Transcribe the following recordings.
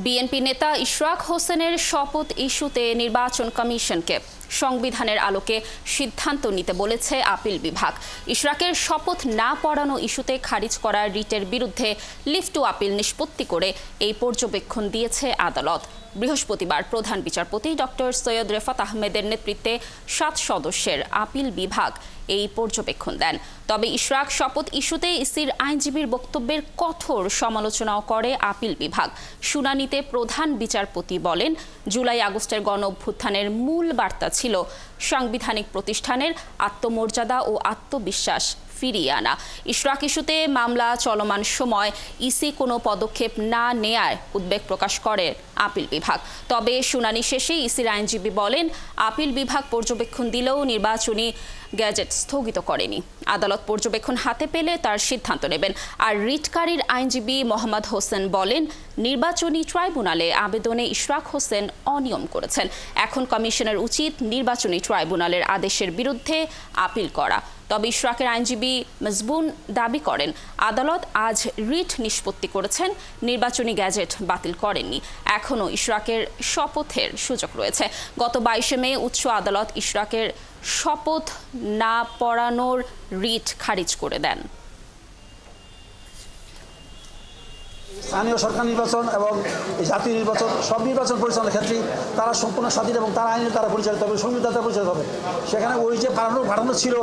BNP নেতা ইশরাক হোসেনের শপথ ইস্যুতে নির্বাচন কমিশনকে সংবিধানের আলোকে সিদ্ধান্ত নিতে বলেছে আপিল বিভাগ। ইশরাকের শপথ না পড়ানো ইস্যুতে খারিজ করা রিটের বিরুদ্ধে লিভ টু আপিল নিষ্পত্তি করে এই পর্যবেক্ষণ দিয়েছে আদালত। বৃহস্পতিবার প্রধান বিচারপতি ডক্টর সৈয়দ রেফাত আহমেদের নেতৃত্বে 7 সদস্যের আপিল বিভাগ এই পর্যবেক্ষণ দেন। তবে ইশরাক শপথ ইস্যুতে ইসির আইনজীবীর বক্তব্যের কঠোর সমালোচনাও করে আপিল বিভাগ। শুনানিতে প্রধান বিচারপতি বলেন, জুলাই আগস্টের গণঅভ্যুত্থানের মূল বার্তা ছিল সাংবিধানিক প্রতিষ্ঠানের আত্মমর্যাদা ও আত্মবিশ্বাস ফিরিয়ে আনা। ইশরাক ইস্যুতে মামলা চলমান সময় ইসি কোনো পদক্ষেপ না নেয়ার উদ্বেগ প্রকাশ করে আপিল বিভাগ। তবে শুনানি শেষে ইসির আইনজীবী বলেন, আপিল বিভাগ পর্যবেক্ষণ দিলেও নির্বাচনী গ্যাজেট স্থগিত করেনি। আদালত পর্যবেক্ষণ হাতে পেলে তার সিদ্ধান্ত নেবেন। আর রিটকারীর আইনজীবী মোহাম্মদ হোসেন বলেন, নির্বাচনী ট্রাইব্যুনালে আবেদনে ইশরাক হোসেন অনিয়ম করেছেন। এখন কমিশনের উচিত নির্বাচনী ট্রাইব্যুনালের আদেশের বিরুদ্ধে আপিল করা। তবে ইশরাকের আইনজীবী মজবুন দাবি করেন, আদালত আজ রিট নিষ্পত্তি করেছেন, নির্বাচনী গ্যাজেট বাতিল করেননি। এখনও ইশরাকের শপথের সুযোগ রয়েছে। গত 22 মে উচ্চ আদালত ইশরাকের শপথ না পড়ানোর রিট খারিজ করে দেন। স্থানীয় সরকার নির্বাচন এবং জাতীয় নির্বাচন, সব নির্বাচন পরিচালনার ক্ষেত্রে তারা সম্পূর্ণ স্বাধীন এবং তারা আইনের দ্বারা পরিচালিত হবে, সংবিধান দ্বারা পরিচালিত হবে। সেখানে ওই যে বাড়ানো ছিল,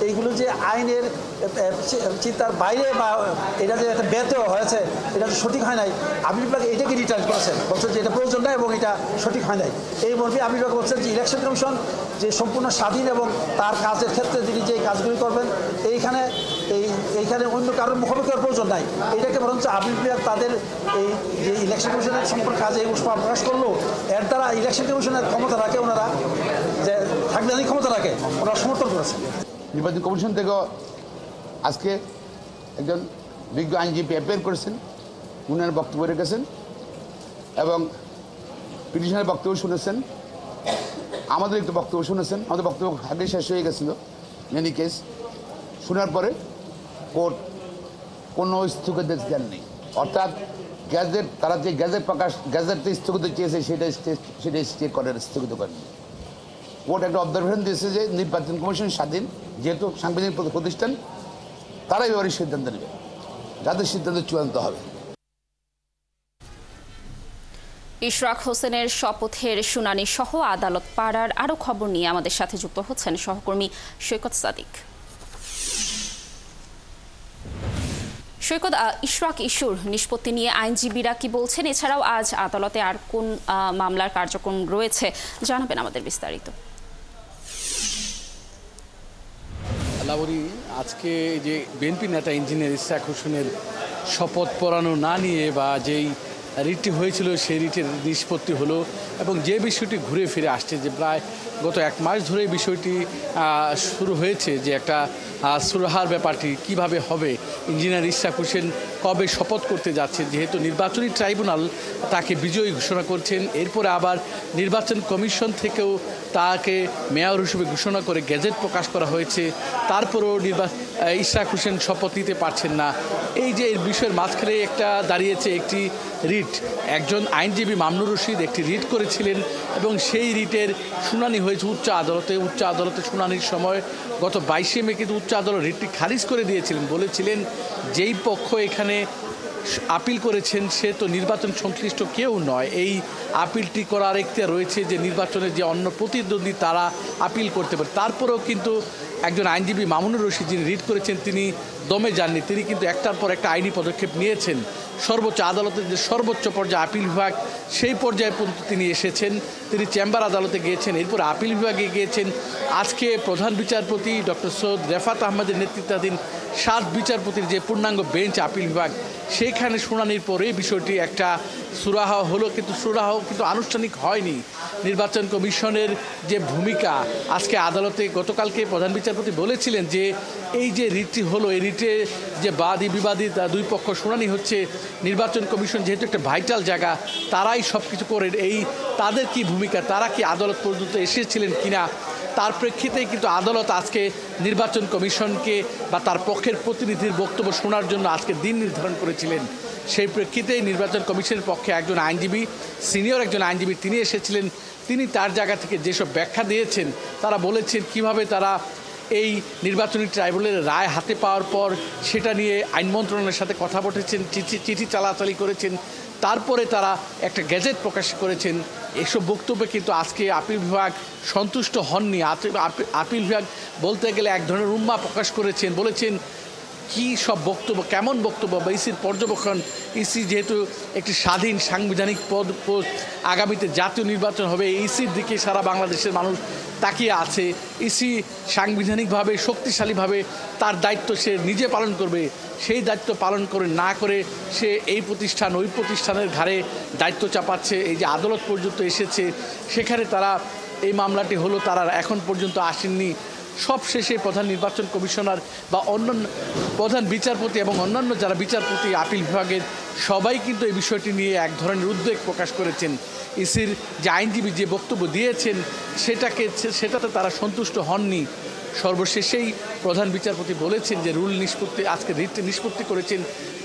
এইগুলো যে আইনের চিন্তার বাইরে বা এটা যে একটা ব্যর্থ হয়েছে, এটা যে সঠিক হয় নাই, আপিল বিভাগ এটাকে রিটার্ন করেছেন, বলছেন যে এটা প্রয়োজন নাই এবং এটা সঠিক হয় নাই। এই মর্মে আপিল বিভাগ বলছেন যে ইলেকশন কমিশন যে সম্পূর্ণ স্বাধীন এবং তার কাজের ক্ষেত্রে তিনি যে কাজগুলি করবেন, এইখানে অন্য কারোর মুখোমুখি প্রয়োজন নাই। এটাকে বরঞ্চ আপিল বিভাগ তাদের এই যে ইলেকশন কমিশনের সম্পর্কে কাজে প্রকাশ করলো, এর দ্বারা ইলেকশন কমিশনের ক্ষমতা রাখে, ওনারা যে সাংবিধানিক ক্ষমতা রাখে, ওনারা সমর্থন করেছেন। নির্বাচন কমিশন থেকেও আজকে একজন বিজ্ঞ আইনজীবী অ্যাপিয়ার করেছেন, উনার বক্তব্য রেখেছেন এবং পিটিশনের বক্তব্য শুনেছেন, আমাদের একটু বক্তব্য শুনেছেন। আমাদের বক্তব্য আগে শেষ হয়ে গেছিল মেনি কেস। শোনার পরে কোর্ট কোনো স্থগিতাদেশ দেননি, অর্থাৎ গ্যাজেট, তারা যে গ্যাজেটটা স্থগিত চেয়েছে সেটা স্টে করেন, স্থগিত করেনি। কোর্ট একটা অবজারভেশন দিয়েছে যে নির্বাচন কমিশন স্বাধীন, যেহেতু সাংবিধানিক প্রতিষ্ঠান, তারাই এবারে সিদ্ধান্ত নেবে, যাদের সিদ্ধান্ত চূড়ান্ত হবে। ইশরাক হোসেনের শপথের শুনানি সহ আদালত পাড়ার আরও খবর নিয়ে আমাদের সাথে যুক্ত হচ্ছেন সহকর্মী সৈকত সাদিক। সৈকত, ইশরাক ইস্যুর নিষ্পত্তি নিয়ে আইনজীবীরা কি বলছেন? এছাড়াও আজ আদালতে আর কোন মামলার কার্যক্রম রয়েছে, জানাবেন আমাদের বিস্তারিত। লাবরী, আজকে যে বিএনপি নেতা ইঞ্জিনিয়ার ইশরাক হোসেনের শপথ পড়ানো না নিয়ে বা যেই রিটটি হয়েছিল সেই রিটের নিষ্পত্তি হলো এবং যে বিষয়টি ঘুরে ফিরে আসছে, যে প্রায় গত 1 মাস ধরে বিষয়টি শুরু হয়েছে, যে একটা সুরাহার ব্যাপারটি কিভাবে হবে, ইঞ্জিনিয়ার ইশরাক হোসেন কবে শপথ করতে যাচ্ছে, যেহেতু নির্বাচনী ট্রাইব্যুনাল তাকে বিজয়ী ঘোষণা করছেন, এরপরে আবার নির্বাচন কমিশন থেকেও তাকে মেয়র হিসেবে ঘোষণা করে গেজেট প্রকাশ করা হয়েছে, তারপরেও ইশরাক হোসেন শপথ নিতে পারছেন না। এই যে এই বিষয়ের মাঝখানে একটা দাঁড়িয়েছে একটি রিট। একজন আইনজীবী মামনুর রশিদ একটি রিট করেছিলেন এবং সেই রিটের শুনানি হয়েছে উচ্চ আদালতে। উচ্চ আদালতে শুনানির সময় গত 22 মে কিন্তু উচ্চ আদালত রিটটি খারিজ করে দিয়েছিলেন, বলেছিলেন যেই পক্ষ এখানে আপিল করেছেন সে তো নির্বাচন সংশ্লিষ্ট কেউ নয়। এই আপিলটি করার এখতিয়ার রয়েছে যে নির্বাচনের যে অন্য প্রতিদ্বন্দ্বী তারা আপিল করতে পারে। তারপরেও কিন্তু একজন আইনজীবী মামুনুর রশিদ যিনি রিট করেছেন তিনি দমে যাননি, তিনি কিন্তু একটার পর একটা আইনি পদক্ষেপ নিয়েছেন। সর্বোচ্চ আদালতের যে সর্বোচ্চ পর্যায়ে আপিল বিভাগ, সেই পর্যায়ে পর্যন্ত তিনি এসেছেন। তিনি চেম্বার আদালতে গিয়েছেন, এরপর আপিল বিভাগে গিয়েছেন। আজকে প্রধান বিচারপতি ডক্টর সৈয়দ রেফাত আহমেদের নেতৃত্বাধীন 7 বিচারপতির যে পূর্ণাঙ্গ বেঞ্চ আপিল বিভাগ, সেইখানে শুনানির পরে বিষয়টি একটা সুরাহা হলো, কিন্তু সুরাহা কিন্তু আনুষ্ঠানিক হয়নি। নির্বাচন কমিশনের যে ভূমিকা, আজকে আদালতে গতকালকে প্রধান বিচারপতি বলেছিলেন যে এই যে রিটটি হলো, এই রিটে যে বাদী বিবাদী 2 পক্ষ শুনানি হচ্ছে, নির্বাচন কমিশন যেহেতু একটা ভাইটাল জায়গা, তারাই সব কিছু করেন। এই তাদের কি ভূমিকা, তারা কি আদালত পর্যন্ত এসেছিলেন কিনা, তার প্রেক্ষিতেই কিন্তু আদালত আজকে নির্বাচন কমিশনকে বা তার পক্ষের প্রতিনিধির বক্তব্য শোনার জন্য আজকে দিন নির্ধারণ করেছিলেন। সেই প্রেক্ষিতেই নির্বাচন কমিশনের পক্ষে একজন আইনজীবী, সিনিয়র একজন আইনজীবী তিনি এসেছিলেন। তিনি তার জায়গা থেকে যেসব ব্যাখ্যা দিয়েছেন, তারা বলেছেন কিভাবে তারা এই নির্বাচনী ট্রাইব্যুনালের রায় হাতে পাওয়ার পর সেটা নিয়ে আইন মন্ত্রণালয়ের সাথে কথা বলেছেন, চিঠি চালাচালি করেছেন, তারপরে তারা একটা গ্যাজেট প্রকাশ করেছেন। এসব বক্তব্যে কিন্তু আজকে আপিল বিভাগ সন্তুষ্ট হননি। আপিল বিভাগ বলতে গেলে এক ধরনের উম্মা প্রকাশ করেছেন, বলেছেন কি সব বক্তব্য, কেমন বক্তব্য বা ইসির পর্যবেক্ষণ। ইসি যেহেতু একটি স্বাধীন সাংবিধানিক পোস্ট, আগামীতে জাতীয় নির্বাচন হবে, ইসির দিকে সারা বাংলাদেশের মানুষ তাকিয়ে আছে। ইসি সাংবিধানিকভাবে শক্তিশালীভাবে তার দায়িত্ব সে নিজে পালন করবে, সেই দায়িত্ব পালন করে না করে সে এই প্রতিষ্ঠান ওই প্রতিষ্ঠানের ঘাড়ে দায়িত্ব চাপাচ্ছে। এই যে আদালত পর্যন্ত এসেছে, সেখানে তারা এই মামলাটি হলো, তারা এখন পর্যন্ত আসেননি। সবশেষে প্রধান নির্বাচন কমিশনার বা অন্যান্য প্রধান বিচারপতি এবং অন্যান্য যারা বিচারপতি আপিল বিভাগের সবাই কিন্তু এই বিষয়টি নিয়ে এক ধরনের উদ্বেগ প্রকাশ করেছেন। ইসির যে আইনজীবী যে বক্তব্য দিয়েছেন সেটাতে তারা সন্তুষ্ট হননি। সর্বশেষেই প্রধান বিচারপতি বলেছেন যে রুল নিষ্পত্তি, আজকে রিট নিষ্পত্তি করেছেন।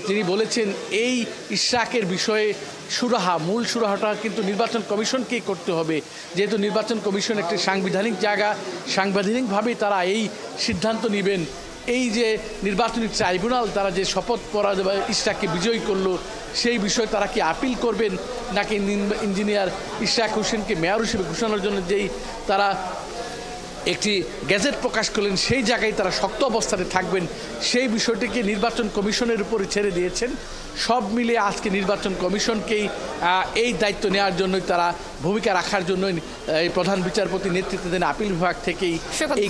তিনি বলেছেন এই ইশরাকের বিষয়ে মূল সুরাহাটা কিন্তু নির্বাচন কমিশনকেই করতে হবে, যেহেতু নির্বাচন কমিশন একটি সাংবিধানিক জায়গা, সাংবিধানিকভাবেই তারা এই সিদ্ধান্ত নেবেন। এই যে নির্বাচনী ট্রাইব্যুনাল তারা যে শপথ পড়া ইশরাককে বিজয়ী করলো, সেই বিষয়ে তারা কি আপিল করবেন, নাকি ইঞ্জিনিয়ার ইশরাক হোসেনকে মেয়র হিসেবে ঘোষণার জন্য যেই তারা একটি গ্যাজেট প্রকাশ করলেন, সেই জায়গায় তারা শক্ত অবস্থানে থাকবেন, সেই বিষয়টিকে নির্বাচন কমিশনের উপরে ছেড়ে দিয়েছেন। সব মিলিয়ে আজকে নির্বাচন কমিশনকেই এই দায়িত্ব নেওয়ার জন্যই তারা ভূমিকা রাখার জন্যই এই প্রধান বিচারপতি নেতৃত্বাধীন আপিল বিভাগ থেকেই।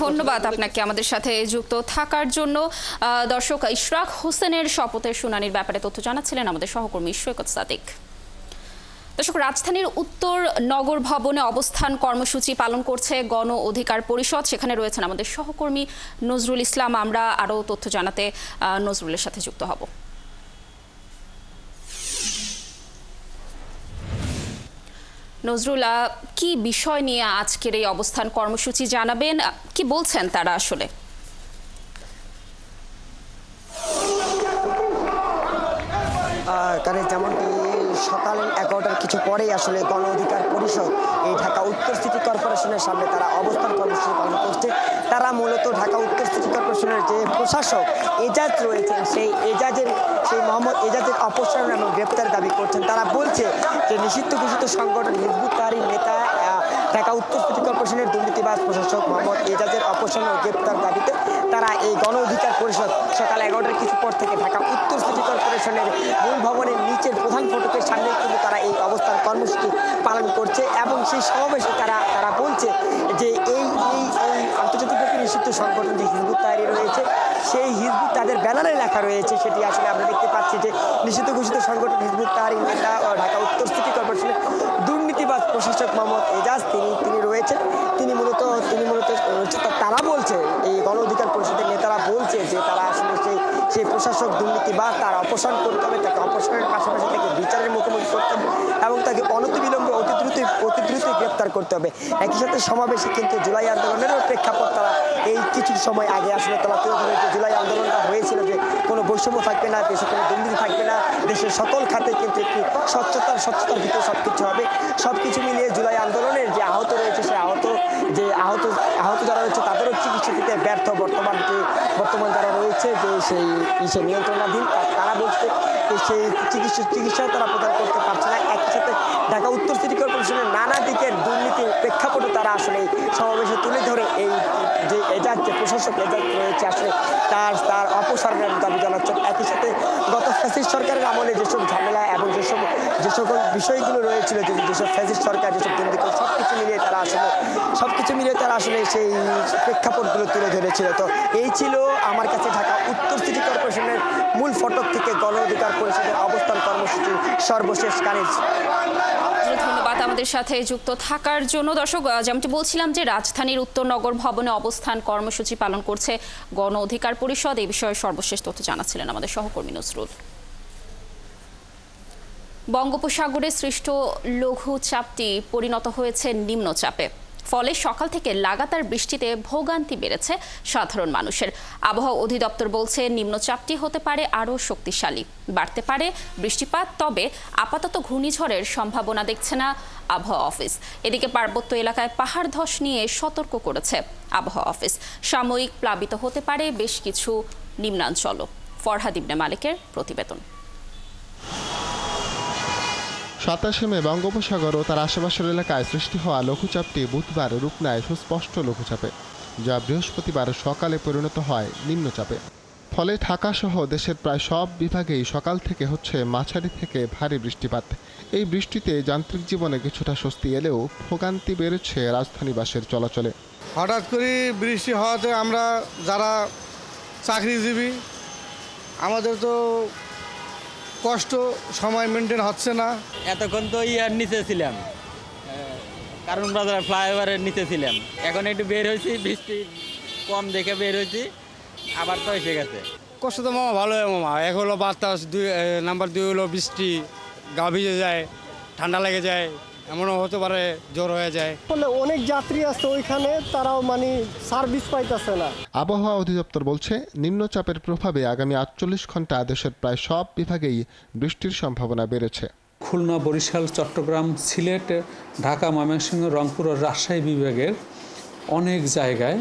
ধন্যবাদ আপনাকে আমাদের সাথে যুক্ত থাকার জন্য। দর্শক, ইশরাক হোসেনের শপথের শুনানির ব্যাপারে তথ্য জানাচ্ছিলেন আমাদের সহকর্মী সৈকত সাদিক। দর্শক, রাজধানীর উত্তর নগর ভবনে অবস্থান কর্মসূচি পালন করছে গণ অধিকার পরিষদ। সেখানে রয়েছেন আমাদের সহকর্মী নজরুল ইসলাম। আমরা আরও তথ্য জানাতে নজরুলের সাথে যুক্ত হব। নজরুল, কি বিষয় নিয়ে আজকের এই অবস্থান কর্মসূচি জানাবেন? কি বলছেন তারা আসলে? যেমনটি সকাল 11টার কিছু পরেই আসলে গণ অধিকার পরিষদ এই ঢাকা উত্তর সিটি কর্পোরেশনের সামনে তারা অবস্থান কর্মসূচি পালন করছে। তারা মূলত ঢাকা উত্তর সিটি কর্পোরেশনের যে প্রশাসক এজাজ রয়েছেন, সেই মোহাম্মদ এজাজের অপসারণ এবং গ্রেপ্তার দাবি করছেন। তারা বলছে যে নিষিদ্ধ ঘোষিত সংগঠন হিজবুত তাহরীর নেতা ঢাকা উত্তর সিটি কর্পোরেশনের দুর্নীতিবাজ প্রশাসক মোহাম্মদ এজাজের অপসারণ ও গ্রেপ্তার দাবিতে তারা এই গণ অধিকার পরিষদ সকাল 11টার কিছু পর থেকে ঢাকা উত্তর সিটি কর্পোরেশনের মূল ভবনের নিচের প্রধান ফটকের সামনে কিন্তু তারা এই অবস্থান কর্মসূচি পালন করছে। এবং সেই সমাবেশে তারা বলছে যে এই আন্তর্জাতিকভাবে নিষিদ্ধ সংগঠন যে হিজবুত তাহরীর রয়েছে, সেই হিজবুত তাদের ব্যানারে লেখা রয়েছে, সেটি আসলে আমরা দেখতে পাচ্ছি যে নিষিদ্ধ ঘোষিত সংগঠন হিজবুত তাহরীর নেতা ও ঢাকা উত্তর সিটি কর্পোরেশনের দুর্নীতিবাজ প্রশাসক মোহাম্মদ এজাজ তিনি রয়েছেন। তিনি মূলত তারা বলছে, এই গণ অধিকার পরিষদের নেতারা বলছে যে তারা আসলে সেই প্রশাসক দুর্নীতিবাজ তার অপসারণ করতে হবে, তাকে অপসারণের পাশাপাশি তাকে বিচারের মুখোমুখি করতে হবে এবং তাকে অনতিবিলম্বে অতি দ্রুতই গ্রেপ্তার করতে হবে। একই সাথে সমাবেশে কিন্তু জুলাই আন্দোলনেরও প্রেক্ষাপট তারা এই কিছু সময় আগে আসলে তারা তুলে ধরে যে জুলাই আন্দোলনটা হয়েছিল, যে কোনো বৈষম্য থাকবে না, দেশে কোনো দুর্নীতি থাকবে না, দেশের সকল খাতে কিন্তু একটি স্বচ্ছতার ভিতরে সব কিছু হবে। সব কিছু মিলিয়ে জুলাই আন্দোলনের যে আহত রয়েছে, সেই আহত যারা রয়েছে তাদেরও চিকিৎসা দিতে ব্যর্থ বর্তমান যারা রয়েছে যে সেই নিয়ন্ত্রণাধীন, তারা বলছে সেই চিকিৎসা তারা প্রদান করতে পারছে না। একই সাথে ঢাকা উত্তর সিটি কর্পোরেশনের নানা দিকের দুর্নীতির প্রেক্ষাপটে তারা আসলে সমাবেশে তুলে ধরে এই যে এজাজ যে প্রশাসক এজাজ রয়েছে আসলে তার অপসারণের দাবি জানাচ্ছেন। একই সাথে গত ফ্যাসিস্ট সরকারের আমলে যেসব ঝামেলা এবং যে সকল বিষয়গুলো রয়েছিল, যেসব ফ্যাসিস্ট সরকার যেসব দুর্নীতি সবকিছু মিলিয়ে তারা আসলে সেই প্রেক্ষাপটগুলো তুলে ধরেছিল। তো এই ছিল আমার কাছে ঢাকা উত্তর সিটি কর্পোরেশনের মূল ফটক থেকে গণ অধিকার পরিষদের অবস্থান কর্মসূচির সর্বশেষ কানিজ। ধন্যবাদ আমাদের সাথে যুক্ত থাকার জন্য। দর্শক, যেমনটি বলছিলাম যে রাজধানীর উত্তর নগর ভবনে অবস্থান কর্মসূচি পালন করছে গণ অধিকার পরিষদ। এই বিষয়ে সর্বশেষ তথ্য জানাচ্ছিলেন আমাদের সহকর্মী নজরুল। বঙ্গোপসাগরে সৃষ্ট লঘু চাপটি পরিণত হয়েছে নিম্নচাপে। ফলে সকাল থেকে লাগাতার বৃষ্টিতে ভোগান্তি বেড়েছে সাধারণ মানুষের। আবহাওয়া অধিদপ্তর বলছে নিম্নচাপটি হতে পারে আরও শক্তিশালী, বাড়তে পারে বৃষ্টিপাত, তবে আপাতত ঘূর্ণিঝড়ের সম্ভাবনা দেখছে না আবহাওয়া অফিস। এদিকে পার্বত্য এলাকায় পাহাড় ধস নিয়ে সতর্ক করেছে আবহাওয়া অফিস। সাময়িক প্লাবিত হতে পারে বেশ কিছু নিম্নাঞ্চলও। ফরহাদ ইবনে মালিকের প্রতিবেদন। 27 মে বঙ্গোপসাগর ও তার আশেপাশের এলাকায় সৃষ্টি হওয়া লঘুচাপটি বুধবার রূপ নেয় সুস্পষ্ট লঘুচাপে, যা বৃহস্পতিবার সকালে পরিণত হয় নিম্নচাপে। ফলে ঢাকাসহ দেশের প্রায় সব বিভাগেই সকাল থেকে হচ্ছে মাঝারি থেকে ভারী বৃষ্টিপাত। এই বৃষ্টিতে যান্ত্রিক জীবনে কিছুটা স্বস্তি এলেও ভোগান্তি বেড়েছে রাজধানীবাসীর চলাচলে। হঠাৎ করে বৃষ্টি হওয়াতে আমরা যারা চাকরিজীবী, আমাদের তো কষ্ট, সময় মেনটেন হচ্ছে না। এতক্ষণ তো ইয়ার নিচে ছিলাম, কারণ বাজার ফ্লাইওভারের নিচে ছিলাম। এখন একটু বের হয়েছি, বৃষ্টি কম দেখে বের হয়েছি, আবার তো এসে গেছে। কষ্ট তো মামা ভালো হয় মামা। এক হলো বাতাস, নাম্বার 2 হলো বৃষ্টি, গা ভিজে যায়, ঠান্ডা লেগে যায়, এমনও হতে পারে জ্বর হয়ে যায়। অনেক যাত্রী আছে ওইখানে, তারাও সার্ভিস পাইতেছে না। আবহাওয়া অধিদপ্তর বলছে নিম্নচাপের প্রভাবে আগামী 48 ঘন্টা দেশের প্রায় সব বিভাগেই বৃষ্টির সম্ভাবনা বেড়েছে। খুলনা, বরিশাল, চট্টগ্রাম, সিলেট, ঢাকা, ময়মনসিংহ, রংপুর ও রাজশাহী বিভাগের অনেক জায়গায়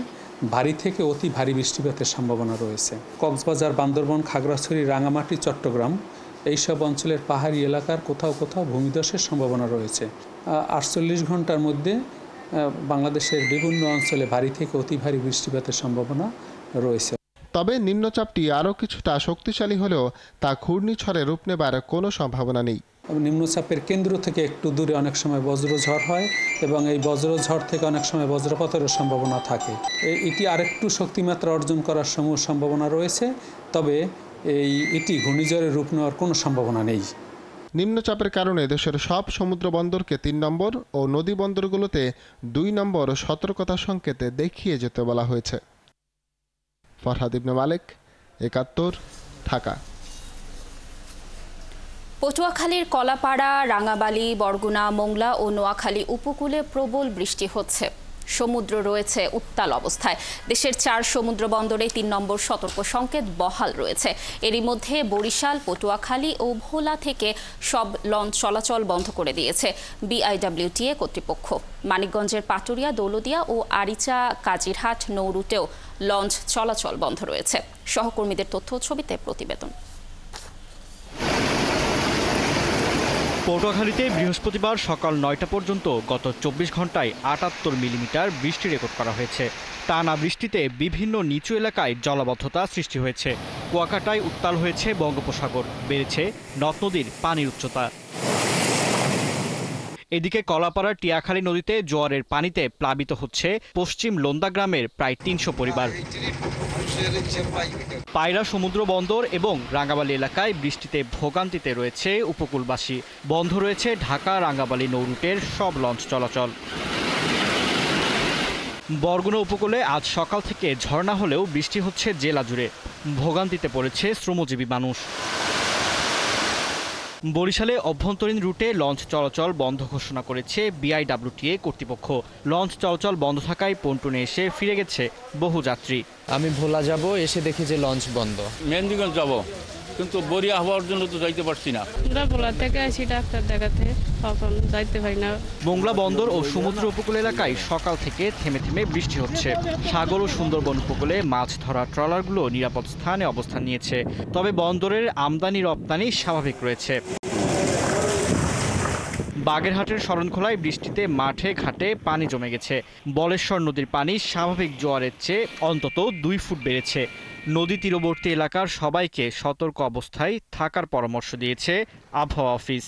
ভারী থেকে অতি ভারী বৃষ্টিপাতের সম্ভাবনা রয়েছে। কক্সবাজার, বান্দরবান, খাগড়াছড়ি, রাঙামাটি, চট্টগ্রাম এইসব অঞ্চলের পাহাড়ি এলাকার কোথাও কোথাও ভূমিধসের সম্ভাবনা রয়েছে। 48 ঘন্টার মধ্যে বাংলাদেশের বিভিন্ন অঞ্চলে ভারী থেকে অতি ভারী বৃষ্টিপাতের সম্ভাবনা রয়েছে। তবে নিম্নচাপটি আরও কিছুটা শক্তিশালী হলেও তা ঘূর্ণিঝড়ে রূপ নেবার কোনো সম্ভাবনা নেই। নিম্নচাপের কেন্দ্র থেকে একটু দূরে অনেক সময় বজ্রঝড় হয় এবং এই বজ্রঝড় থেকে অনেক সময় বজ্রপাতের সম্ভাবনা থাকে। এটি আরেকটু শক্তিমাত্রা অর্জন করার সম্ভাবনা রয়েছে, তবে এটি ঘূর্ণিঝড়ের রূপ নেওয়ার কোনো সম্ভাবনা নেই। নিম্নচাপের কারণে দেশের সব সমুদ্র বন্দরকে 3 নম্বর ও নদী বন্দরগুলোতে 2 নম্বর সতর্কতা সংকেতে দেখিয়ে যেতে বলা হয়েছে। ফরহাদ ইবনে মালিক, 71, ঢাকা। পটুয়াখালীর কলাপাড়া, রাঙাবালি, বরগুনা, মোংলা ও নোয়াখালী উপকূলে প্রবল বৃষ্টি হচ্ছে। সমুদ্র রয়েছে উত্তাল অবস্থায়। দেশের 4 সমুদ্র বন্দরে 3 নম্বর সতর্ক সংকেত বহাল রয়েছে। এরই মধ্যে বরিশাল, পটুয়াখালী ও ভোলা থেকে সব লঞ্চ চলাচল বন্ধ করে দিয়েছে বিআইডব্লিউটিএ কর্তৃপক্ষ। মানিকগঞ্জের পাটুরিয়া, দৌলদিয়া ও আরিচা, কাজিরহাট নৌ রুটেও লঞ্চ চলাচল বন্ধ রয়েছে। সহকর্মীদের তথ্য ছবিতে প্রতিবেদন। পটুয়াখালীতে বৃহস্পতিবার সকাল 9টা পর্যন্ত গত 24 ঘন্টায় 78 মিলিমিটার বৃষ্টি রেকর্ড করা হয়েছে। টানা বৃষ্টিতে বিভিন্ন নিচু এলাকায় জলাবদ্ধতা সৃষ্টি হয়েছে। কুয়াকাটায় উত্তাল হয়েছে বঙ্গোপসাগর, বেড়েছে নদ নদীর পানির উচ্চতা। এদিকে কলাপাড়ার টিয়াখালী নদীতে জোয়ারের পানিতে প্লাবিত হচ্ছে পশ্চিম লোন্দা গ্রামের প্রায় 300 পরিবার। পায়রা সমুদ্র বন্দর এবং রাঙ্গাবালী এলাকায় বৃষ্টিতে ভোগান্তিতে রয়েছে উপকূলবাসী। বন্ধ রয়েছে ঢাকা রাঙ্গাবালী নৌ রুটের সব লঞ্চ চলাচল। বরগুনা উপকূলে আজ সকাল থেকে ঝর্ণা হলেও বৃষ্টি হচ্ছে জেলা জুড়ে। ভোগান্তিতে পড়েছে শ্রমজীবী মানুষ। বরিশালে অভ্যন্তরীণ রুটে লঞ্চ চলাচল বন্ধ ঘোষণা করেছে বিআইডব্লিউটিএ কর্তৃপক্ষ। লঞ্চ চলাচল বন্ধ থাকায় পন্টুনে এসে ফিরে গেছে বহু যাত্রী। আমি ভোলা যাব, এসে দেখি যে লঞ্চ বন্ধ। মেহেন্দিগঞ্জ যাব, কিন্তু বরিয়া হওয়ার জন্য তো যাইতে পারছি না। ভোলা থেকে আসি ডাক্তার দেখাতে, তখন যাইতে পারি না। মোংলা বন্দর ও সমুদ্র উপকূল এলাকায় সকাল থেকে থেমে থেমে বৃষ্টি হচ্ছে। সাগর ও সুন্দরবন উপকূলে মাছ ধরা ট্রলারগুলো নিরাপদ স্থানে অবস্থান নিয়েছে। তবে বন্দরের আমদানি রপ্তানি স্বাভাবিক রয়েছে। বাগেরহাটের শরণখোলায় বৃষ্টিতে মাঠে ঘাটে পানি জমে গেছে। বলেশ্বর নদীর পানি স্বাভাবিক জোয়ারের চেয়ে অন্তত 2 ফুট বেড়েছে। নদী তীরবর্তী এলাকার সবাইকে সতর্ক অবস্থায় থাকার পরামর্শ দিয়েছে আবহাওয়া অফিস।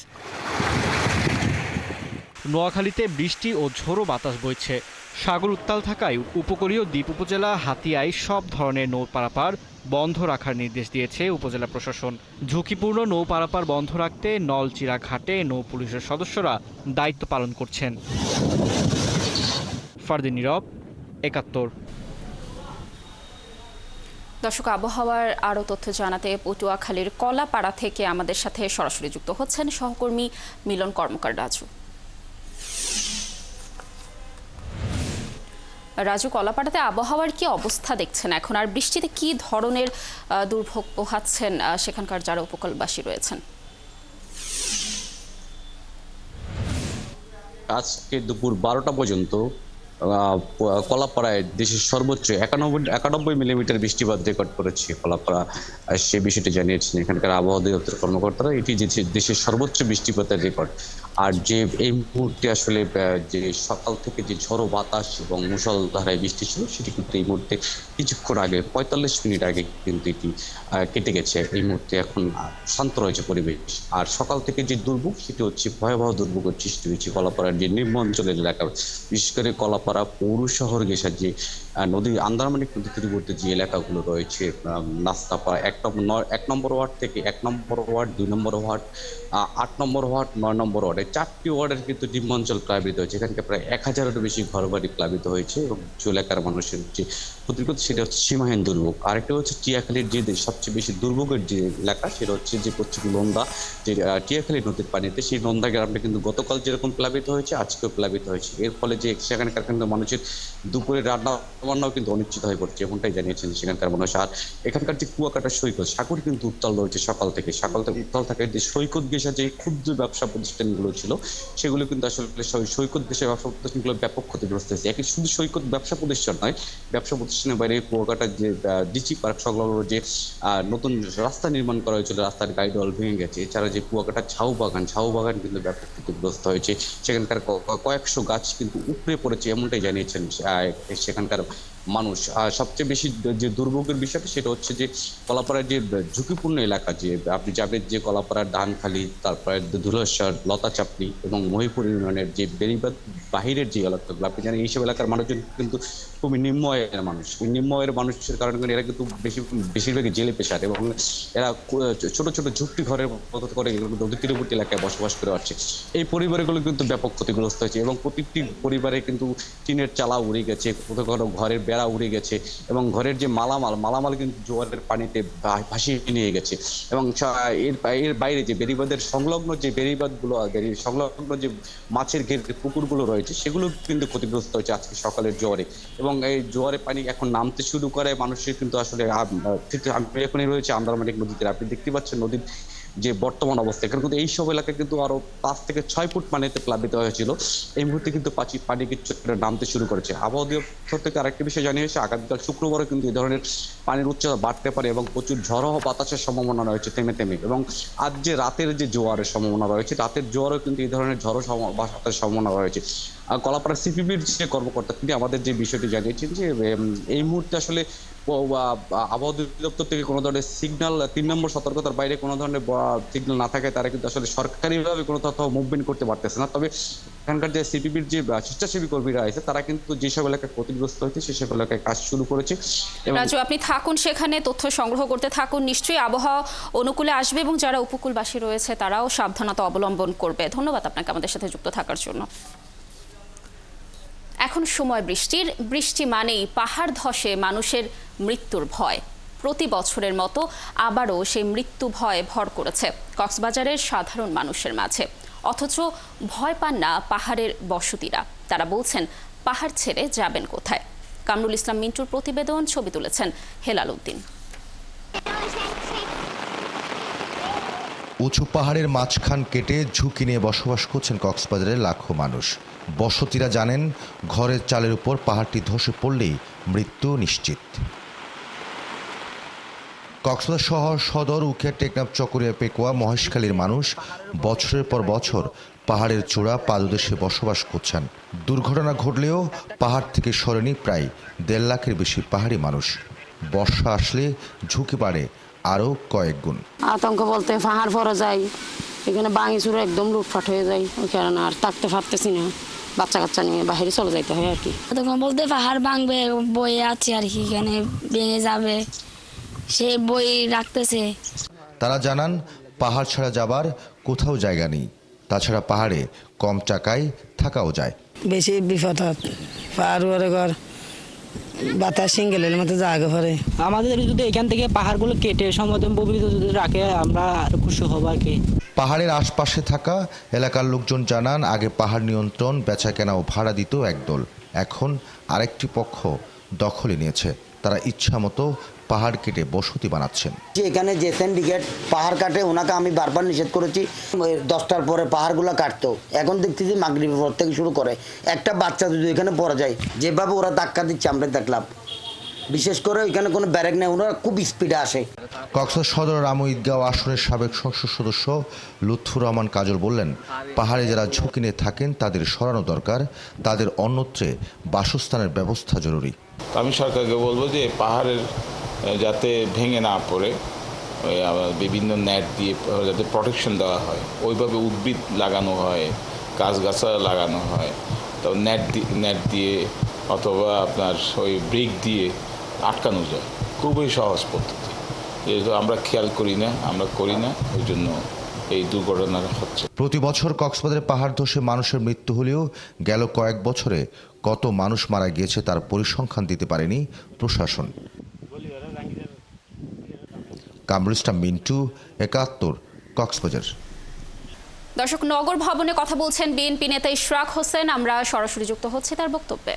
নোয়াখালীতে বৃষ্টি ও ঝোড়ো বাতাস বইছে। সাগর উত্তাল থাকায় উপকূলীয় দ্বীপ উপজেলা হাতিয়ায় সব ধরনের নৌ পারাপার বন্ধ রাখার নির্দেশ দিয়েছে উপজেলা প্রশাসন। ঝুঁকিপূর্ণ নৌ পারাপার বন্ধ রাখতে নলচিরা ঘাটে নৌ পুলিশের সদস্যরা দায়িত্ব পালন করছেন। ফারদিন নীরব, 71। দর্শক, আবহাওয়ার আরও তথ্য জানাতে পটুয়াখালীর কলাপাড়া থেকে আমাদের সাথে সরাসরি যুক্ত হচ্ছেন সহকর্মী মিলন কর্মকার রাজু। রাজু, কলাপাড়াতে আবহাওয়ার কি অবস্থা দেখছেন এখন, আর বৃষ্টিতে কি ধরনের দুর্ভোগ পোহাচ্ছেন সেখানকার যারা উপকূলবাসী রয়েছেন? আজকে দুপুর 12টা পর্যন্ত কলাপাড়ায় দেশের সর্বোচ্চ 91 মিলিমিটার বৃষ্টিপাত রেকর্ড করেছে কলাপাড়া। সে বিষয়টি জানিয়েছেন এখানকার আবহাওয়া অধিদপ্তরের কর্মকর্তারা। এটি দেশের সর্বোচ্চ বৃষ্টিপাতের রেকর্ড। আর যে এই মুহূর্তে আসলে যে সকাল থেকে যে ঝড়ো বাতাস এবং মুষলধারায় বৃষ্টি ছিল, সেটি কিন্তু এই মুহূর্তে কিছুক্ষণ আগে 45 মিনিট আগে কিন্তু এটি কেটে গেছে। এই মুহূর্তে এখন শান্ত রয়েছে পরিবেশ। আর সকাল থেকে যে দুর্ভোগ, সেটি হচ্ছে ভয়াবহ দুর্ভোগের সৃষ্টি হয়েছে কলাপাড়ার যে নিম্ন অঞ্চলের এলাকা, বিশেষ করে কলাপাড়া পৌর শহর ঘেঁষা যে নদী, আন্দারমানিক নদী তীরবর্তী যে এলাকাগুলো রয়েছে, নাস্তাপাড়া 1 নম্বর ওয়ার্ড থেকে 1 নম্বর ওয়ার্ড, 2 নম্বর ওয়ার্ড, 8 নম্বর ওয়ার্ড, 9 নম্বর ওয়ার্ড, 4টি ওয়ার্ডের কিন্তু নিম্নাঞ্চল প্লাবিত হয়েছে। এখানকার প্রায় 1000-এরও বেশি ঘরবাড়ি প্লাবিত হয়েছে এবং যে এলাকার মানুষের যে ক্ষতিগ্রস্ত, সেটা হচ্ছে সীমাহীন দুর্ভোগ। আরেকটা হচ্ছে টিয়াখালীর যে সবচেয়ে বেশি দুর্ভোগের যে এলাকা, সেটা হচ্ছে যে পশ্চিম নন্দা, যে টিয়াখালী নদীর পানিতে, সেই নন্দা গ্রামটা কিন্তু গতকাল যেরকম প্লাবিত হয়েছে, আজকেও প্লাবিত হয়েছে। এর ফলে যে সেখানকার কিন্তু মানুষের দুপুরে রান্না বান্নাও কিন্তু অনিশ্চিত হয়ে পড়ছে, এমনটাই জানিয়েছেন সেখানকার মানুষ। আর এখানকার যে কুয়াকাটা সৈকত, সাগর কিন্তু উত্তাল রয়েছে সকাল থেকে উত্তাল থাকে। যে সৈকত ঘেঁষা যে ক্ষুদ্র ব্যবসা প্রতিষ্ঠানগুলো ছিল, সেগুলো কিন্তু আসলে সৈকত ঘেঁষা ব্যবসা প্রতিষ্ঠানগুলো ব্যাপক ক্ষতিগ্রস্ত হয়েছে। একই শুধু সৈকত ব্যবসা প্রতিষ্ঠান নয়, ব্যবসা প্রতিষ্ঠানের বাইরে কুয়াকাটার যে ডিচি পার্ক সংলগ্ন যে নতুন রাস্তা নির্মাণ করা হয়েছিল, রাস্তার গাইডওয়াল ভেঙে গেছে। এছাড়া যে কুয়াকাটার ঝাউ বাগান কিন্তু ব্যাপক ক্ষতিগ্রস্ত হয়েছে। সেখানকার কয়েকশো গাছ কিন্তু উপড়ে পড়েছে, এমনটাই জানিয়েছেন সেখানকার মানুষ। সবচেয়ে বেশি যে দুর্ভোগের বিষয়টা, সেটা হচ্ছে যে কলাপাড়ার যে ঝুঁকিপূর্ণ এলাকা, যে আপনি যাবেন যে কলাপাড়ার ধানখালী, তারপরে ধুলেশ্বর, লতাচাপড়ি এবং মহিপুর ইউনিয়নের যে বেড়িবাঁধ বাহিরের যে এলাকাগুলো, আপনি জানেন এইসব এলাকার মানুষজন কিন্তু খুবই নিম্ন আয়ের মানুষ। নিম্ন আয়ের মানুষের কারণে এরা কিন্তু বেশিরভাগই জেলে পেশার, এবং এরা ছোট ছোট ঝুপড়ি ঘরের মতো করে নদী তীরবর্তী এলাকায় বসবাস করে আসছে। এই পরিবারগুলো কিন্তু ব্যাপক ক্ষতিগ্রস্ত হয়েছে এবং প্রতিটি পরিবারে কিন্তু টিনের চালা উড়ে গেছে, কোথাও ঘরের বেড়া উড়ে গেছে এবং ঘরের যে মালামাল কিন্তু জোয়ারের পানিতে ভাসিয়ে নিয়ে গেছে। এবং এর বাইরে যে বেড়িবাঁধের সংলগ্ন যে বেড়িবাঁধগুলো, সংলগ্ন যে মাছের পুকুরগুলো রয়েছে, সেগুলো কিন্তু ক্ষতিগ্রস্ত হয়েছে আজকে সকালের জোয়ারে। এবং এই জোয়ারে পানি এখন নামতে শুরু করে, মানুষের কিন্তু আসলে এখনই রয়েছে আন্দারমানিক নদীতে। আপনি দেখতে পাচ্ছেন নদীর যে বর্তমান অবস্থা, এখানে কিন্তু এইসব এলাকায় কিন্তু আরো 5 থেকে 6 ফুট পানিতে প্লাবিত হয়েছিল। এই মুহূর্তে কিন্তু পানি কিছু নামতে শুরু করেছে। আবহাওয়া অধিদপ্তর থেকে আরেকটি বিষয় জানিয়েছে, আগামীকাল শুক্রবারও কিন্তু এই ধরনের পানির উচ্চতা বাড়তে পারে এবং প্রচুর ঝড়ো বাতাসের সম্ভাবনা রয়েছে থেমে থেমে। এবং আজ যে রাতের যে জোয়ারের সম্ভাবনা রয়েছে, রাতের জোয়ারও কিন্তু এই ধরনের ঝড়ো বাতাসের সম্ভাবনা রয়েছে। কলাপাড়া সিপিবির যে কর্মকর্তা, তিনি আমাদের যে বিষয়টি জানিয়েছেন যে এই মুহূর্তে আসলে আবহাওয়া অধিদপ্তর থেকে কোনো ধরনের সিগন্যাল, 3 নম্বর সতর্কতার বাইরে কোনো ধরনের সিগন্যাল না থাকায় তারা কিন্তু আসলে সরকারিভাবে কোনো তথ্য মুভমেন্ট করতে পারতেছে না। তবে এখানকার যে সিপিবির যে স্বেচ্ছাসেবী কর্মীরা আছে, তারা কিন্তু যেসব এলাকায় ক্ষতিগ্রস্ত হয়েছে সেসব এলাকায় কাজ শুরু করেছে। রাজু, আপনি থাকুন সেখানে, তথ্য সংগ্রহ করতে থাকুন। নিশ্চয়ই আবহাওয়া অনুকূলে আসবে এবং যারা উপকূলবাসী রয়েছে তারাও সাবধানতা অবলম্বন করবে। ধন্যবাদ আপনাকে আমাদের সাথে যুক্ত থাকার জন্য। এখন সময় বৃষ্টির। বৃষ্টি মানেই পাহাড় ধসে মানুষের মৃত্যুর ভয়। প্রতি বছরের মতো আবারও সেই মৃত্যু ভয় ভর করেছে কক্সবাজারের সাধারণ মানুষের মাঝে। অথচ ভয় পান না পাহাড়ের বসতিরা। তারা বলছেন, পাহাড় ছেড়ে যাবেন কোথায়? কামরুল ইসলাম মিন্টুর প্রতিবেদন, ছবি তুলেছেন হেলাল উদ্দিন। উঁচু পাহাড়ের মাঝখান কেটে ঝুঁকি নিয়ে বসবাস করছেন কক্সবাজারের লাখো মানুষ। বসতিরা জানেন, ঘরের চালের উপর পাহাড়টি ধসে পড়লেই মৃত্যু নিশ্চিত। কক্সবাজার শহর, সদর, উখিয়া, টেকনাফ, চকরিয়া, পেকুয়া, মহেশখালীর মানুষ বছরের পর বছর পাহাড়ের চূড়া পাদদেশে বসবাস করছেন। দুর্ঘটনা ঘটলেও পাহাড় থেকে সরেনি প্রায় 1.5 লাখের বেশি পাহাড়ি মানুষ। বর্ষা আসলে ঝুঁকি বাড়ে আরও কয়েক গুণ। আতঙ্ক বলতে পাহাড় পরে যায়, এখানে ভাঙিচুরে একদম লুটফাট হয়ে যায়, ওই কারণে আর থাকতে পারতেছি না, বাচ্চা কাচ্চা নিয়ে বাইরে চলে যাইতে হয় আর কি। তখন বলতে পাহাড় ভাঙবে, বয়ে আছে আর কি, এখানে ভেঙে যাবে, সে বই রাখতেছে। তারা জানান, পাহাড় ছাড়া যাবার কোথাও জায়গা নেই। তাছাড়া পাহাড়ে কম টাকায় থাকাও যায়। বেশি বিপদ পাহাড় ঘর বাতাস সিঙ্গেলের মতো জায়গা পড়ে। আমাদের যদি এখান থেকে পাহাড়গুলো কেটে সমতল যদি রাখে, আমরা আর খুশি হব আর কি। পাহাড়ের আশপাশে থাকা এলাকার লোকজন জানান, আগে পাহাড় নিয়ন্ত্রণ, বেচা কেনা ও ভাড়া দিত একদল। এখন আরেকটি পক্ষ দখলে নিয়েছে। তারা ইচ্ছামতো পাহাড় কেটে বসতি বানাচ্ছেন। এখানে যে সিন্ডিকেট পাহাড় কাটে ওনাকে আমি বারবার নিষেধ করেছি, 10টার পরে পাহাড়গুলো কাটতো। এখন দেখতেছি মাগরিবের পর থেকে শুরু করে একটা বাচ্চা যদি এখানে পড়ে যায়, যেভাবে ওরা ধাক্কা দিচ্ছে আমরা দেখলাম। বিশেষ করে এখানে কোনো ব্যারেক নেই, ওরা খুব স্পিডে আসে। কক্সবাজার সদর রামু ঈদগাঁও আসনের সাবেক সংসদ সদস্য লুৎফুর রহমান কাজল বললেন, পাহাড়ে যারা ঝুঁকি নিয়ে থাকেন তাদের সরানো দরকার, তাদের অন্যত্রে বাসস্থানের ব্যবস্থা জরুরি। আমি সরকারকে বলবো যে পাহাড়ের যাতে ভেঙে না পড়ে বিভিন্ন নেট দিয়ে যাতে প্রোটেকশন দেওয়া হয়, ওইভাবে উদ্ভিদ লাগানো হয়, গাছগাছালা লাগানো হয়, তো নেট দিয়ে অথবা আপনার ওই ব্রিক দিয়ে আটকানো যায়। খুবই সহজ পদ্ধতি, যেহেতু আমরা খেয়াল করি না, আমরা করি না, ওই জন্য এই দুর্ঘটনা হচ্ছে। প্রতি বছর কক্সবাজারে পাহাড় ধসে মানুষের মৃত্যু হলেও গেল কয়েক বছরে কত মানুষ মারা গিয়েছে তার পরিসংখ্যান দিতে পারেনি প্রশাসন। কামরুল ইসলাম মিন্টু, ৭১, কক্সবাজার। দর্শক, নগর ভবনে কথা বলছেন বিএনপি নেতা ইশরাক হোসেন। আমরা সরাসরি যুক্ত হচ্ছি তার বক্তব্যে।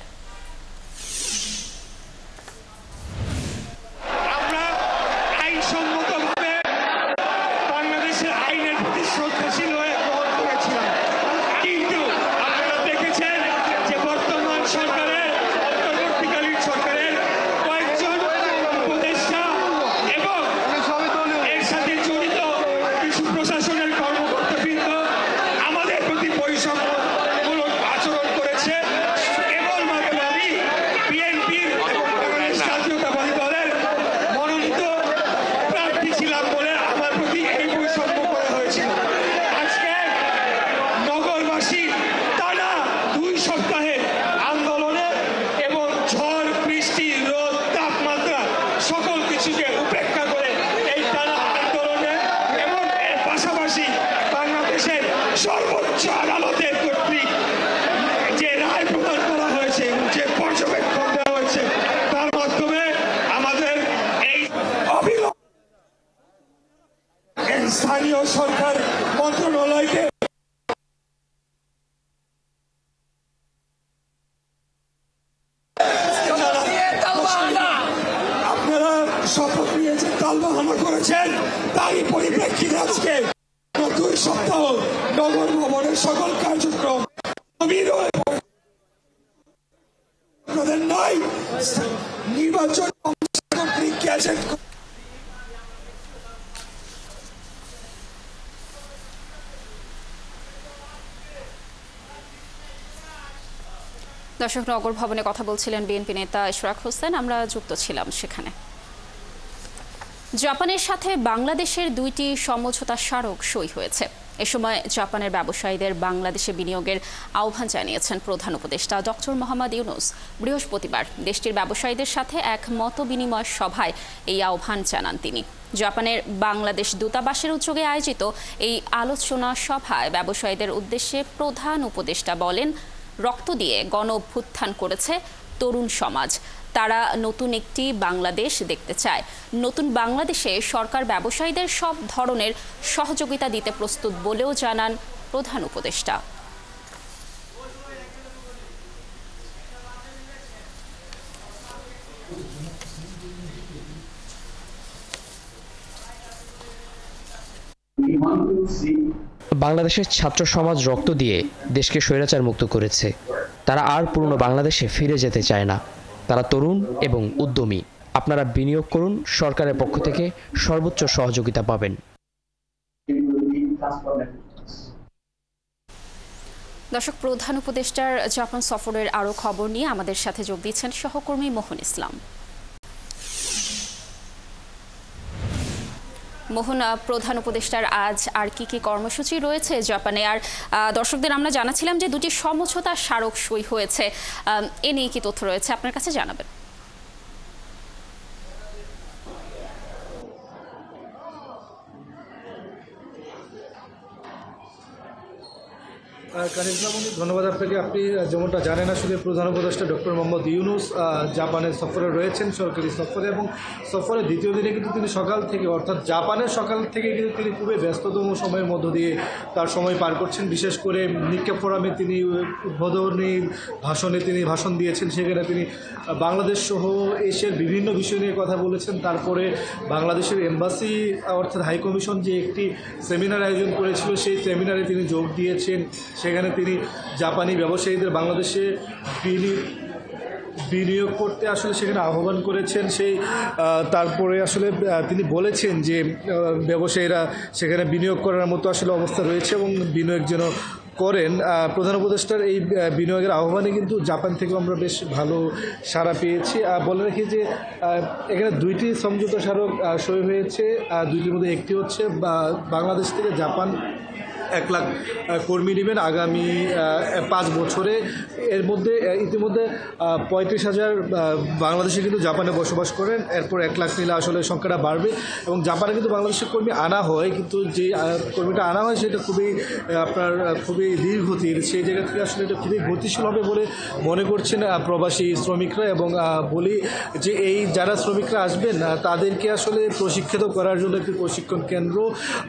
সর্বোচ্চ আদালতের কর্তৃক যে রায় প্রদান করা হয়েছে, যে পর্যবেক্ষণ দেওয়া হয়েছে, তার মাধ্যমে আমাদের এই স্থানীয় সরকার মন্ত্রণালয়কে আপনারা শপথ নিয়ে যে তালবাহানা করেছেন, তারই পরিপ্রেক্ষিতে আজকে 2 সপ্তাহ নগর ভবনের সকল কার্যক্রম নাই। নির্বাচন গ্যাজেট দর্শক, নগর ভবনে কথা বলছিলেন বিএনপি নেতা ইশরাক হোসেন। আমরা যুক্ত ছিলাম সেখানে। জাপানের সাথে বাংলাদেশের 2টি সমঝোতা স্মারক সই হয়েছে। এ সময় জাপানের ব্যবসায়ীদের বাংলাদেশে বিনিয়োগের আহ্বান জানিয়েছেন প্রধান উপদেষ্টা ডক্টর মোহাম্মদ ইউনূস। বৃহস্পতিবার দেশটির ব্যবসায়ীদের সাথে এক মতবিনিময় সভায় এই আহ্বান জানান তিনি। জাপানের বাংলাদেশ দূতাবাসের উদ্যোগে আয়োজিত এই আলোচনা সভায় ব্যবসায়ীদের উদ্দেশ্যে প্রধান উপদেষ্টা বলেন, রক্ত দিয়ে গণ অভ্যুত্থান করেছে তরুণ সমাজ। তারা নতুন একটি বাংলাদেশ দেখতে চায়। নতুন বাংলাদেশে সরকার ব্যবসায়ীদের সব ধরনের সহযোগিতা দিতে প্রস্তুত বলেও জানান প্রধান উপদেষ্টা। বাংলাদেশের ছাত্র সমাজ রক্ত দিয়ে দেশকে স্বৈরাচার মুক্ত করেছে। তারা আর পুরনো বাংলাদেশে ফিরে যেতে চায় না। তারা তরুণ এবং উদ্যমী। আপনারা বিনিয়োগ করুন, সরকারের পক্ষ থেকে সর্বোচ্চ সহযোগিতা পাবেন। দর্শক, প্রধান উপদেষ্টার জাপান সফরের আরও খবর নিয়ে আমাদের সাথে যোগ দিচ্ছেন সহকর্মী মোহন ইসলাম। মোহন, প্রধান উপদেষ্টার আজ আর কি কর্মসূচি রয়েছে জাপানে? আর দর্শকদের আমরা জানাছিলাম যে 2টি সমঝোতা স্মারক সই হয়েছে, এ নিয়ে কি তথ্য রয়েছে আপনার কাছে জানাবেন? ধন্যবাদ আপনাকে। আপনি যেমনটা জানেন আসলে প্রধান উপদেষ্টা ডক্টর মোহাম্মদ ইউনূস জাপানের সফরে রয়েছেন, সরকারি সফরে, এবং সফরের দ্বিতীয় দিনে কিন্তু তিনি সকাল থেকে, অর্থাৎ জাপানের সকাল থেকে কিন্তু তিনি খুবই ব্যস্ততম সময়ের মধ্য দিয়ে তার সময় পার করছেন। বিশেষ করে নিক্কেপ ফোরামে তিনি উদ্বোধনী ভাষণে তিনি ভাষণ দিয়েছেন। সেখানে তিনি বাংলাদেশ সহ এশিয়ার বিভিন্ন বিষয় নিয়ে কথা বলেছেন। তারপরে বাংলাদেশের এম্বাসি অর্থাৎ হাইকমিশন যে একটি সেমিনার আয়োজন করেছিল, সেই সেমিনারে তিনি যোগ দিয়েছেন। সেখানে তিনি জাপানি ব্যবসায়ীদের বাংলাদেশে বিনিয়োগ করতে আসলে সেখানে আহ্বান করেছেন। তারপরে আসলে তিনি বলেছেন যে ব্যবসায়ীরা সেখানে বিনিয়োগ করার মতো আসলে অবস্থা রয়েছে এবং বিনিয়োগ যেন করেন। প্রধান উপদেষ্টার এই বিনিয়োগের আহ্বানে কিন্তু জাপান থেকেও আমরা বেশ ভালো সাড়া পেয়েছি। বলে রাখি যে এখানে 2টি সমঝোতা স্মারক সই হয়েছে। 2টির মধ্যে একটি হচ্ছে বাংলাদেশ থেকে জাপান 1 লাখ কর্মী নেবেন আগামী 5 বছরে। এর মধ্যে ইতিমধ্যে 35,000 বাংলাদেশে কিন্তু জাপানে বসবাস করেন। এরপর 1 লাখ নিলে আসলে সংখ্যাটা বাড়বে এবং জাপানে কিন্তু বাংলাদেশের কর্মী আনা হয়, কিন্তু যে কর্মীটা আনা হয় সেটা খুবই দীর্ঘতির। সেই জায়গা থেকে আসলে এটা খুবই গতিশীল হবে বলে মনে করছেন প্রবাসী শ্রমিকরা। এবং বলি যে এই যারা শ্রমিকরা আসবেন তাদেরকে আসলে প্রশিক্ষিত করার জন্য একটি প্রশিক্ষণ কেন্দ্র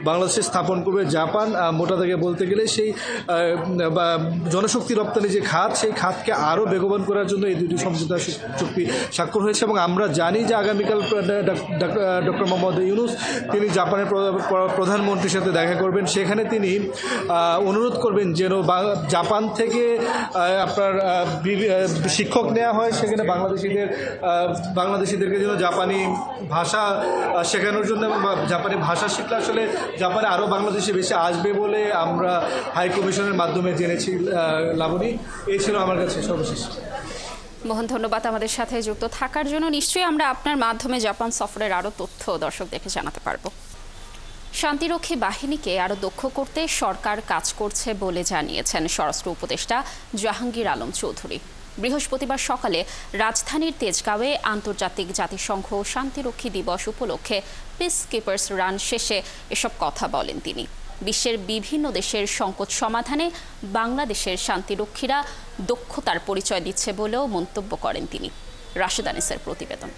বাংলাদেশে স্থাপন করবে জাপান। মোটা থেকে বলতে গেলে সেই জনশক্তি রপ্তানি যে খাত, সেই খাতকে আরও বেগবান করার জন্য এই 2টি সমঝোতা চুক্তি স্বাক্ষর হয়েছে। এবং আমরা জানি যে আগামীকাল ডক্টর মোহাম্মদ ইউনূস তিনি জাপানের প্রধানমন্ত্রীর সাথে দেখা করবেন। সেখানে তিনি অনুরোধ করবেন যেন জাপান থেকে আপনার শিক্ষক নেওয়া হয়, সেখানে বাংলাদেশিদেরকে যেন জাপানি ভাষা শেখানোর জন্য, জাপানি ভাষা শিখলে আসলে জাপানে আরও বাংলাদেশি বেশি আসবে বলে আমরা হাই কমিশনের মাধ্যমে জেনেছি। লাবণী, এই ছিল আমার কাছে সর্বশেষ। মোহন, ধন্যবাদ আমাদের সাথে যুক্ত থাকার জন্য। নিশ্চয়ই আমরা আপনার মাধ্যমে জাপান সফরের আরও তথ্য দর্শকদেরকে জানাতে পারব। শান্তিরক্ষী বাহিনীকে আরও দক্ষ করতে সরকার কাজ করছে বলে জানিয়েছেন স্বরাষ্ট্র উপদেষ্টা জাহাঙ্গীর আলম চৌধুরী। বৃহস্পতিবার সকালে রাজধানীর তেজগাঁওয়ে আন্তর্জাতিক জাতিসংঘ শান্তিরক্ষী দিবস উপলক্ষে পিস কিপার্স রান শেষে এসব কথা বলেন তিনি। বিশ্বের বিভিন্ন দেশের সংকট সমাধানে বাংলাদেশের শান্তিরক্ষীরা দক্ষতার পরিচয় দিচ্ছে বলেও মন্তব্য করেন তিনি। রাশেদ আনিসের প্রতিবেদন।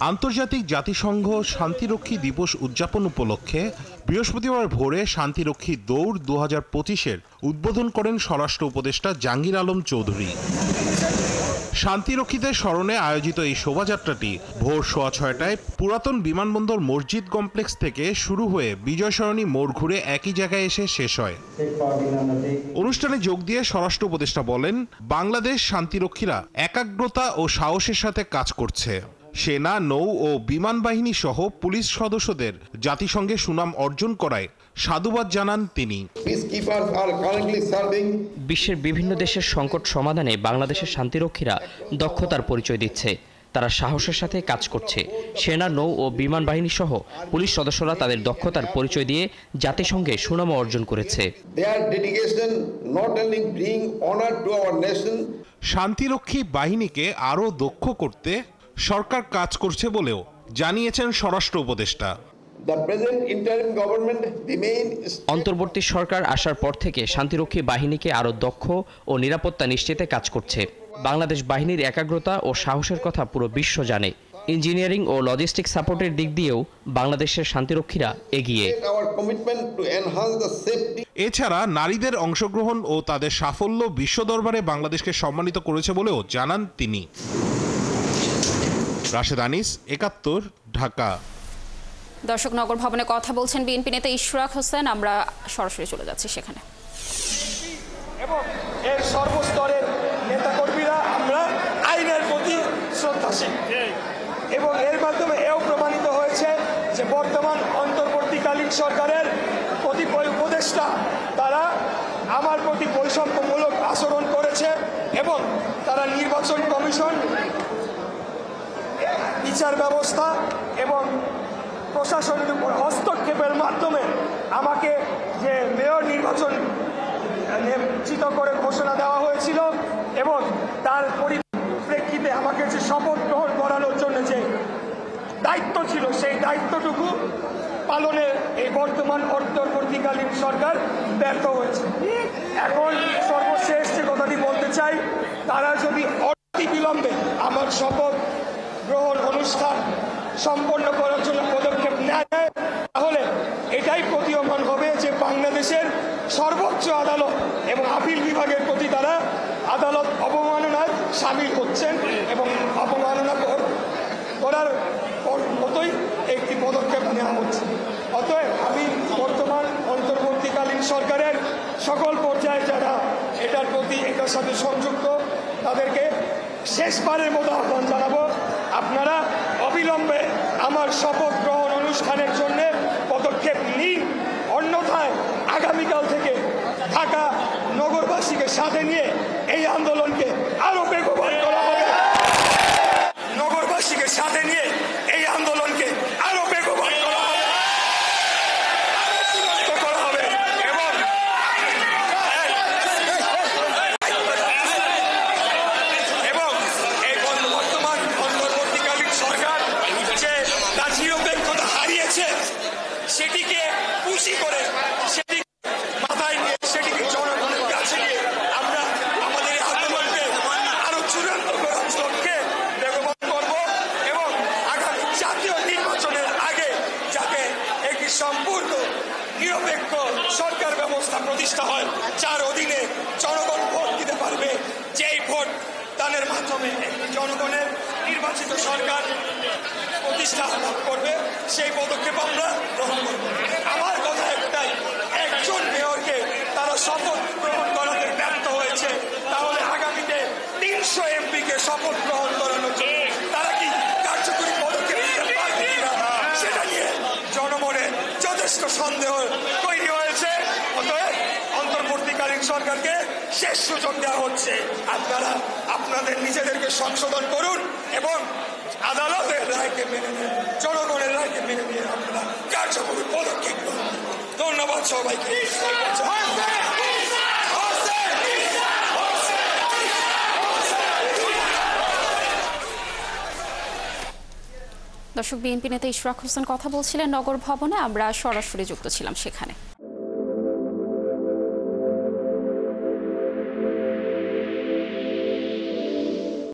আন্তর্জাতিক জাতিসংঘ শান্তিরক্ষী দিবস উদযাপন উপলক্ষে বৃহস্পতিবার ভোরে শান্তিরক্ষী দৌড় 2025-এর উদ্বোধন করেন স্বরাষ্ট্র উপদেষ্টা জাহাঙ্গীর আলম চৌধুরী। শান্তিরক্ষীদের স্মরণে আয়োজিত এই শোভাযাত্রাটি ভোর 6:30টায় পুরাতন বিমানবন্দর মসজিদ কমপ্লেক্স থেকে শুরু হয়ে বিজয় সরণি মোড় ঘুরে একই জায়গায় এসে শেষ হয়। অনুষ্ঠানে যোগ দিয়ে স্বরাষ্ট্র উপদেষ্টা বলেন, বাংলাদেশ শান্তিরক্ষীরা একাগ্রতা ও সাহসের সাথে কাজ করছে। সেনা, নৌ ও বিমান বাহিনী সহ পুলিশ সদস্যদের জাতিসংঘে সুনাম অর্জন করায় সাধুবাদ জানান তিনি। বিশ্বের বিভিন্ন দেশের সংকট সমাধানে বাংলাদেশের শান্তিরক্ষীরা দক্ষতার পরিচয় দিচ্ছে। তারা সাহসের সাথে কাজ করছে। সেনা, নৌ ও বিমান বাহিনী সহ পুলিশ সদস্যরা তাদের দক্ষতার পরিচয় দিয়ে জাতিসংঘে সুনাম অর্জন করেছে। শান্তিরক্ষী বাহিনীকে আরও দক্ষ করতে সরকার কাজ করছে বলেও জানিয়েছেন স্বরাষ্ট্র উপদেষ্টা। অন্তর্বর্তী সরকার আসার পর থেকে শান্তিরক্ষী বাহিনীকে আরও দক্ষ ও নিরাপত্তা নিশ্চিতে কাজ করছে। বাংলাদেশ বাহিনীর একাগ্রতা ও সাহসের কথা পুরো বিশ্ব জানে। ইঞ্জিনিয়ারিং ও লজিস্টিক সাপোর্টের দিক দিয়েও বাংলাদেশের শান্তিরক্ষীরা এগিয়ে। এছাড়া নারীদের অংশগ্রহণ ও তাদের সাফল্য বিশ্ব দরবারে বাংলাদেশকে সম্মানিত করেছে বলেও জানান তিনি। রাশেদ আনিস, 71, ঢাকা। দর্শক, নগর ভবনে কথা বলছেন বিএনপি নেতা ইশরাক হোসেন। আমরা সরাসরি চলে যাচ্ছি সেখানে। এবং এর সর্বস্তরের নেতাকর্মীরা আমরা আইনের প্রতি শ্রদ্ধাশীল এবং এর মাধ্যমে এও প্রমাণিত হয়েছে যে বর্তমান অন্তর্বর্তীকালীন সরকারের কতিপয় উপদেষ্টা তারা আমার প্রতি বৈষম্যমূলক আচরণ করেছে এবং তারা নির্বাচন কমিশন, বিচার ব্যবস্থা এবং প্রশাসনের উপর হস্তক্ষেপের মাধ্যমে আমাকে যে মেয়র নির্বাচন নিশ্চিত করে ঘোষণা দেওয়া হয়েছিল এবং তার পরিপ্রেক্ষিতে আমাকে যে শপথ গ্রহণ করানোর জন্য যে দায়িত্ব ছিল, সেই দায়িত্বটুকু পালনে এই বর্তমান অন্তর্বর্তীকালীন সরকার ব্যর্থ হয়েছে। এখন সর্বশেষ যে কথাটি বলতে চাই, তারা যদি অনতিবিলম্বে আমার শপথ গ্রহণ অনুষ্ঠান সম্পন্ন করার জন্য পদক্ষেপ নেয়, তাহলে এটাই প্রতীয়মান হবে যে বাংলাদেশের সর্বোচ্চ আদালত এবং আপিল বিভাগের প্রতি তারা আদালত অবমাননায় সামিল হচ্ছেন এবং অবমাননা করার মতোই একটি পদক্ষেপ নেওয়া হচ্ছে। অতএব আমি বর্তমান অন্তর্বর্তীকালীন সরকারের সকল পর্যায়ে যারা এটার সাথে সংযুক্ত তাদেরকে শেষবারের মতো আহ্বান জানাবো, আপনারা অবিলম্বে আমার শপথ গ্রহণ অনুষ্ঠানের জন্য পদক্ষেপ নিন, অন্যথায় আগামীকাল থেকে ঢাকা নগরবাসীকে সাথে নিয়ে এই আন্দোলনকে আরো বেগবান করা হবে। নগরবাসীকে সাথে নিয়ে এই আন্দোলনকে আরো বেগবান করা হবে এবং এই বর্তমান অন্তর্বর্তীকালীন সরকার যে তার নিরপেক্ষতা হারিয়েছে সেটিকে পুঁজি করে সেটিকে মাথায় নিয়ে সেটিকে জনগণের কাছে নিয়ে আমরা আমাদের এই আন্দোলনকে আরো চূড়ান্ত করার লক্ষ্যে বেগবান করব এবং আগামী জাতীয় নির্বাচনের আগে যাতে একটি সম্পূর্ণ নিরপেক্ষ সরকার ব্যবস্থা প্রতিষ্ঠা হয়, যার অধীনে জনগণ ভোট দিতে পারবে, যেই ভোট দানের মাধ্যমে জনগণের নির্বাচিত সরকার প্রতিষ্ঠা লাভ করবে, সেই পদক্ষেপ আমরা গ্রহণ করব। আমার কথা একটাই, একজন মেয়রকে তারা শপথ গ্রহণ করাতে ব্যর্থ হয়েছে, তাহলে আগামীতে 300 এমপিকে শপথ গ্রহণ করানোর জন্য তারা কি কার্যকরী পদক্ষেপ নিতে পারবে কিনা সেটা নিয়ে জনমনে যথেষ্ট সন্দেহ তৈরি হয়েছে। অতএব অন্তর্বর্তীকালীন সরকারকে শেষ সুযোগ দেওয়া হচ্ছে, আপনারা আপনাদের নিজেদেরকে সংশোধন করুন এবং আদালতের রায়কে মেনে নিয়ে, জনগণের রায়কে মেনে নিয়ে আপনারা কার্যকরী পদক্ষেপ করুন। ধন্যবাদ সবাইকে। দর্শক, বিএনপি নেতা ইশরাক হোসেন কথা বলছিলেন নগর ভবনে, আমরা সরাসরি যুক্ত ছিলাম সেখানে।